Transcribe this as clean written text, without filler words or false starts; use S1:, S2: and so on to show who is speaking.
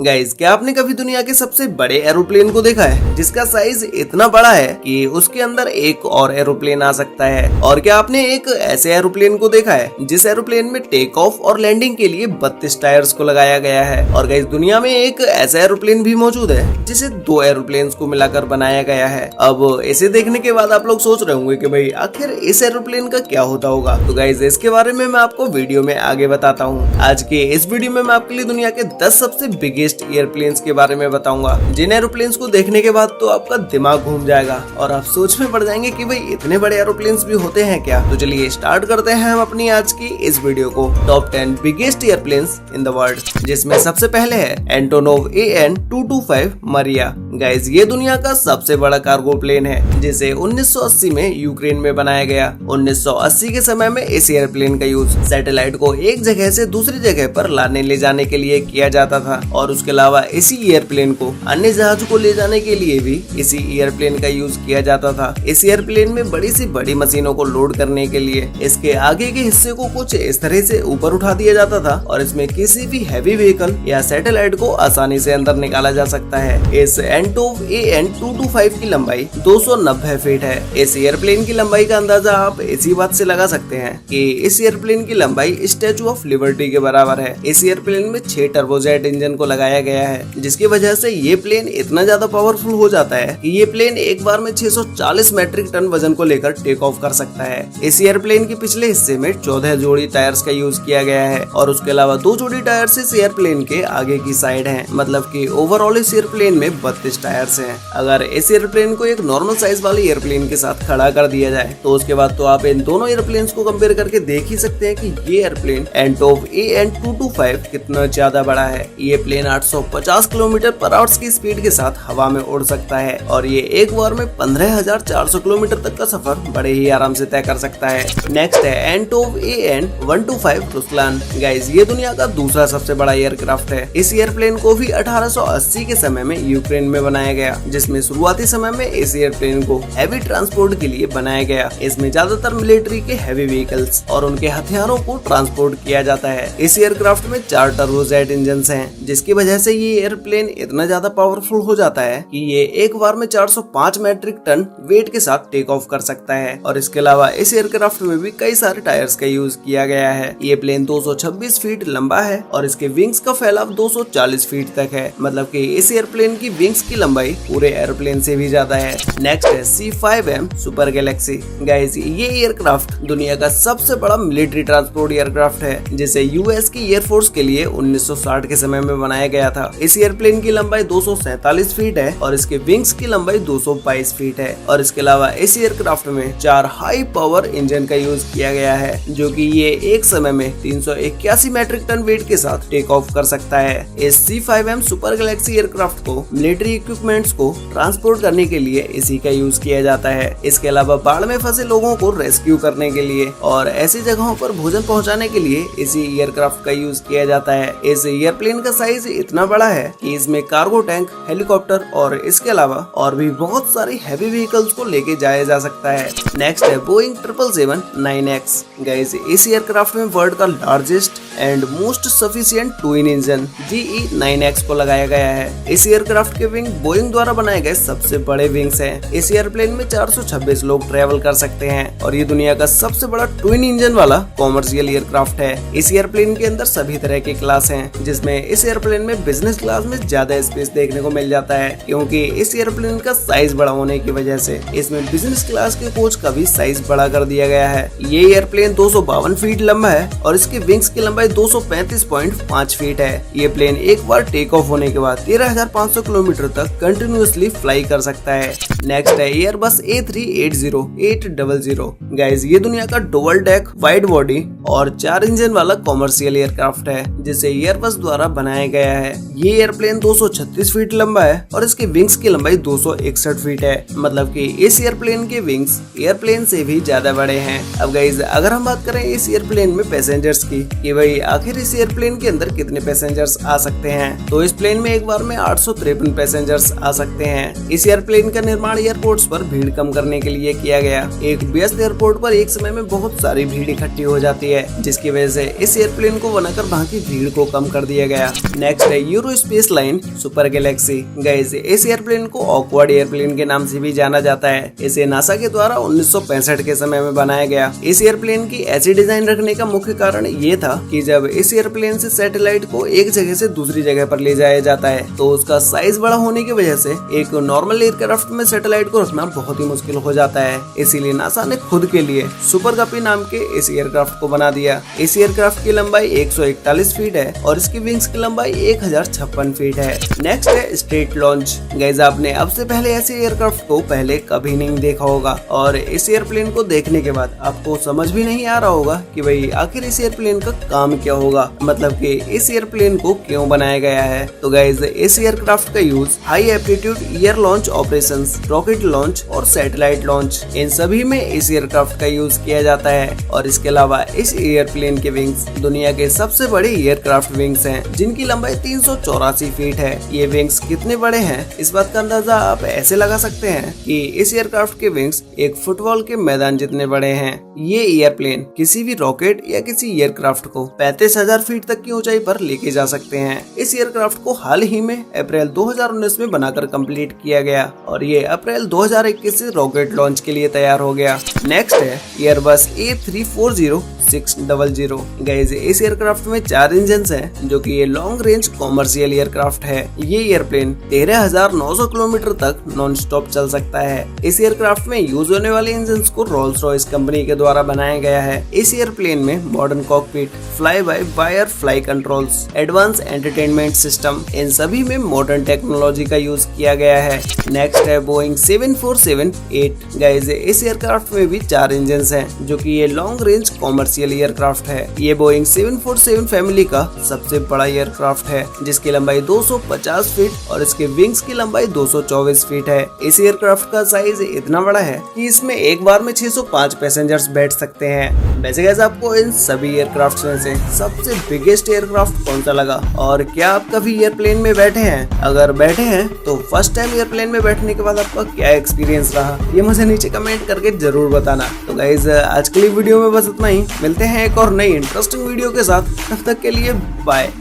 S1: Guys, क्या आपने कभी दुनिया के सबसे बड़े एरोप्लेन को देखा है जिसका साइज इतना बड़ा है कि उसके अंदर एक और एरोप्लेन आ सकता है? और क्या आपने एक ऐसे एरोप्लेन को देखा है जिस एरोप्लेन में टेक ऑफ और लैंडिंग के लिए 32 टायर्स को लगाया गया है? और गाइस, दुनिया में एक ऐसा एरोप्लेन भी मौजूद है जिसे 2 एरोप्लेन को मिलाकर बनाया गया है। अब इसे देखने के बाद आप लोग सोच रहे होंगे कि भाई आखिर इस एरोप्लेन का क्या होता होगा। तो गाइस, इसके बारे में मैं आपको वीडियो में आगे बताता हूँ। आज के इस वीडियो में मैं आपके लिए दुनिया के 10 सबसे बिगेस्ट एयरप्लेन्स के बारे में बताऊंगा, जिन एरोप्लेन्स को देखने के बाद तो आपका दिमाग घूम जाएगा और आप सोच में पड़ जाएंगे कि भाई इतने बड़े एरोप्लेन्स भी होते हैं क्या। तो चलिए स्टार्ट करते हैं हम अपनी आज की इस वीडियो को। Top 10 biggest airplanes in the world, जिसमें सबसे पहले है एंटोनोव AN-225 मरिया। गाइस, ये दुनिया का सबसे बड़ा कार्गो प्लेन है जिसे 1980 में यूक्रेन में बनाया गया। 1980 के समय में इस एयरप्लेन का यूज सैटेलाइट को एक जगह से दूसरी जगह पर लाने ले जाने के लिए किया जाता था, और उसके अलावा इसी एयरप्लेन को अन्य जहाज को ले जाने के लिए भी इसी एयरप्लेन का यूज किया जाता था। इस एयरप्लेन में बड़ी सी बड़ी मशीनों को लोड करने के लिए इसके आगे के हिस्से को कुछ इस तरह से ऊपर उठा दिया जाता था, और इसमें किसी भी हैवी व्हीकल या सैटेलाइट को आसानी से अंदर निकाला जा सकता है। इस एंटोव AN-225 की लंबाई 290 फीट है। इस एयरप्लेन की लंबाई का अंदाजा आप इसी बात से लगा सकते हैं कि इस एयरप्लेन की लंबाई स्टैचू ऑफ लिबर्टी के बराबर है। इस एयरप्लेन में 6 टर्बोजेट इंजन को लगाया गया है, जिसकी वजह से ये प्लेन इतना ज्यादा पावरफुल हो जाता है कि ये प्लेन एक बार में 640 मैट्रिक टन वजन को लेकर टेक ऑफ कर सकता है। इस एयरप्लेन के पिछले हिस्से में 14 जोड़ी टायर्स का यूज किया गया है, और उसके अलावा 2 जोड़ी टायर्स इस एयरप्लेन के आगे की साइड हैं। मतलब कि ओवरऑल इस एयरप्लेन में 32 टायर्स हैं। अगर इस एयरप्लेन को एक नॉर्मल साइज वाले एयरप्लेन के साथ खड़ा कर दिया जाए तो उसके बाद तो आप इन दोनों एयरप्लेन को कंपेयर करके देख ही सकते हैं कि ये एयरप्लेन एंटोव AN-225 कितना ज्यादा बड़ा है। ये प्लेन 850 किलोमीटर पर आवर की स्पीड के साथ हवा में उड़ सकता है, और ये एक बार में 15,400 किलोमीटर तक का सफर बड़े ही आराम से तय कर सकता है। नेक्स्ट है एंटोव AN-125 रुस्लान। गाइस, ये दुनिया का दूसरा सबसे बड़ा एयरक्राफ्ट है। इस एयरप्लेन को भी 1880 के समय में यूक्रेन में बनाया गया, जिसमें शुरुआती समय में इस एयरप्लेन को हैवी ट्रांसपोर्ट के लिए बनाया गया। इसमें ज्यादातर मिलिट्री के हैवी व्हीकल्स और उनके हथियारों को ट्रांसपोर्ट किया जाता है। इस एयरक्राफ्ट में 4 टर्बोजेट इंजन हैं, जिसकी वजह से ये एयरप्लेन इतना ज्यादा पावरफुल हो जाता है कि ये एक बार में 405 मैट्रिक टन वेट के साथ टेक ऑफ कर सकता है। और इसके अलावा इस एयरक्राफ्ट में भी कई सारे टायर्स का यूज किया गया है। ये प्लेन 226 फीट लंबा है, और इसके विंग्स का फैलाव 240 फीट तक है। मतलब कि इस एयरप्लेन की विंग्स की लंबाई पूरे एयरप्लेन से भी ज्यादा है। नेक्स्ट है C5M सुपर गैलेक्सी। गाइस, ये एयरक्राफ्ट दुनिया का सबसे बड़ा मिलिट्री ट्रांसपोर्ट एयरक्राफ्ट है, जिसे यूएस की एयरफोर्स के लिए 1960 के समय में बनाया गया था। इस एयरप्लेन की लंबाई 247 फीट है, और इसके विंग्स की लंबाई 222 फीट है। और इसके अलावा इस एयरक्राफ्ट में 4 हाई पावर इंजन का यूज किया गया है, जो कि ये एक समय में 381 मैट्रिक टन वेट के साथ टेक ऑफ कर सकता है। इस C5M सुपर गैलेक्सी एयरक्राफ्ट को मिलिट्री इक्विपमेंट्स को ट्रांसपोर्ट करने के लिए इसी का यूज किया जाता है। इसके अलावा बाढ़ में फंसे लोगों को रेस्क्यू करने के लिए और ऐसी जगहों पर भोजन पहुंचाने के लिए इसी एयरक्राफ्ट का यूज किया जाता है। इस एयरप्लेन का साइज इतना बड़ा है कि इसमें कार्गो टैंक, हेलीकॉप्टर और इसके अलावा और भी बहुत सारी हैवी व्हीकल्स को लेके जाया जा सकता है। नेक्स्ट है बोइंग 777-9X। गाइस, इस एयरक्राफ्ट में वर्ल्ड का largest and most sufficient twin engine GE9X को लगाया गया है। इस एयरक्राफ्ट के विंग बोइंग द्वारा बनाए गए सबसे बड़े विंग्स हैं। इस एयरप्लेन में 426 लोग ट्रेवल कर सकते हैं, और ये दुनिया का सबसे बड़ा ट्विन इंजन वाला कॉमर्शियल एयरक्राफ्ट है। इस एयरप्लेन के अंदर सभी तरह के क्लास हैं, जिसमें इस एयरप्लेन में बिजनेस क्लास में ज्यादा स्पेस देखने को मिल जाता है, क्योंकि इस एयरप्लेन का साइज बड़ा होने की वजह से इसमें बिजनेस क्लास के कोच का भी साइज बड़ा कर दिया गया है। ये एयरप्लेन 252 फीट लंबा है, और इसके विंग्स की लंबाई 235.5 फीट है। ये प्लेन एक बार टेक ऑफ होने के बाद 13,500 किलोमीटर तक कंटिन्यूअसली फ्लाई कर सकता है। नेक्स्ट है एयरबस A380-800। गाइस, ये दुनिया का डुअल डेक वाइड बॉडी और 4 इंजन वाला कॉमर्शियल एयरक्राफ्ट है, जिसे एयरबस द्वारा बनाया गया है। ये एयरप्लेन 236 फीट लंबा है, और इसके विंग्स की लंबाई 261 फीट है। मतलब कि इस एयरप्लेन के विंग्स एयरप्लेन से भी ज्यादा बड़े हैं। अब गाइस, अगर हम बात करें इस एयरप्लेन में पैसेंजर्स की कि भाई आखिर इस एयरप्लेन के अंदर कितने पैसेंजर्स आ सकते हैं, तो इस प्लेन में एक बार में 853 पैसेंजर्स आ सकते हैं। इस एयरप्लेन का निर्माण एयरपोर्ट्स पर भीड़ कम करने के लिए किया गया। एक व्यस्त एयरपोर्ट पर एक समय में बहुत सारी भीड़ इकट्ठी हो जाती है, जिसकी वजह से इस एयरप्लेन को बनाकर वहाँ की भीड़ को कम कर दिया गया। नेक्स्ट है euro space line super Galaxy. Guys, इस एयरप्लेन को ऑकवर्ड एयरप्लेन के नाम से भी जाना जाता है। इसे नासा के द्वारा 1965 के समय में बनाया गया। इस एयरप्लेन की ऐसी डिजाइन रखने का मुख्य कारण ये था कि जब इस एयरप्लेन से सैटेलाइट को एक जगह से दूसरी जगह पर ले जाया जाता है तो उसका साइज बड़ा होने की वजह से एक नॉर्मल एयरक्राफ्ट में सैटेलाइट को रखना बहुत ही मुश्किल हो जाता है। इसीलिए नासा ने खुद के लिए सुपर गपी नाम के इस एयरक्राफ्ट को बना दिया। इस एयरक्राफ्ट की लंबाई 141 फीट है और इसकी विंग्स की लंबाई 1056 फीट है। नेक्स्ट है स्ट्रेट लॉन्च। गाइस, आपने अब से पहले ऐसे एयरक्राफ्ट को पहले कभी नहीं देखा होगा और इस एयरप्लेन को देखने के बाद आपको समझ भी नहीं आ रहा होगा कि भाई आखिर इस एयरप्लेन का काम क्या होगा, मतलब कि इस एयरप्लेन को क्यों बनाया गया है। तो गाइस, इस एयरक्राफ्ट का use high aptitude air launch operations, rocket launch और सैटेलाइट लॉन्च, इन सभी में इस एयरक्राफ्ट का यूज किया जाता है। और इसके अलावा इस एयरप्लेन के विंग्स दुनिया के सबसे बड़े एयरक्राफ्ट विंग्स हैं, जिनकी लंबाई 384 फीट है। ये विंग्स कितने बड़े हैं, इस बात का अंदाजा आप ऐसे लगा सकते हैं कि इस एयरक्राफ्ट के विंग्स एक फुटबॉल के मैदान जितने बड़े हैं। ये एयरप्लेन किसी भी रॉकेट या किसी एयरक्राफ्ट को 35,000 फीट तक की ऊंचाई पर लेके जा सकते हैं। इस एयरक्राफ्ट को हाल ही में अप्रैल 2019 में बनाकर कंप्लीट किया गया और ये अप्रैल 2021 से रॉकेट लॉन्च के लिए तैयार हो गया। नेक्स्ट है एयरबस A340-600। गाइस, इस एयरक्राफ्ट में 4 इंजन हैं, जो कि ये लॉन्ग रेंज कॉमर्शियल एयरक्राफ्ट है। ये एयरप्लेन 13,900 किलोमीटर तक नॉन स्टॉप चल सकता है। इस एयरक्राफ्ट में यूज होने वाले इंजन को रोल्स रॉयस कंपनी के द्वारा बनाया गया है। इस एयरप्लेन में modern cockpit, fly by wire fly controls, advance entertainment system, इन सभी में मॉडर्न टेक्नोलॉजी का यूज किया गया है। नेक्स्ट है बोइंग 747-8। गाइस, इस एयरक्राफ्ट में भी 4 इंजन हैं, जो कि ये लॉन्ग रेंज कॉमर्शियल एयरक्राफ्ट है। ये बोइंग 747 फैमिली का सबसे बड़ा एयरक्राफ्ट है, जिसकी लंबाई 250 फीट और इसके विंग्स की लंबाई 224 फीट है। इस एयरक्राफ्ट का साइज इतना बड़ा है कि इसमें एक बार में 605 पैसेंजर्स बैठ सकते हैं। वैसे गाइस, आपको इन सभी एयरक्राफ्ट में से सबसे बिगेस्ट एयरक्राफ्ट कौन सा लगा और क्या आप कभी एयरप्लेन में बैठे हैं? अगर बैठे हैं तो फर्स्ट टाइम एयरप्लेन में बैठने के बाद आपका क्या एक्सपीरियंस रहा, ये मुझे नीचे कमेंट करके जरूर बताना। तो गाइस, आज के लिए वीडियो में बस इतना ही। मिलते हैं एक और नई इंटरेस्टिंग वीडियो के साथ, तब तक के लिए बाय।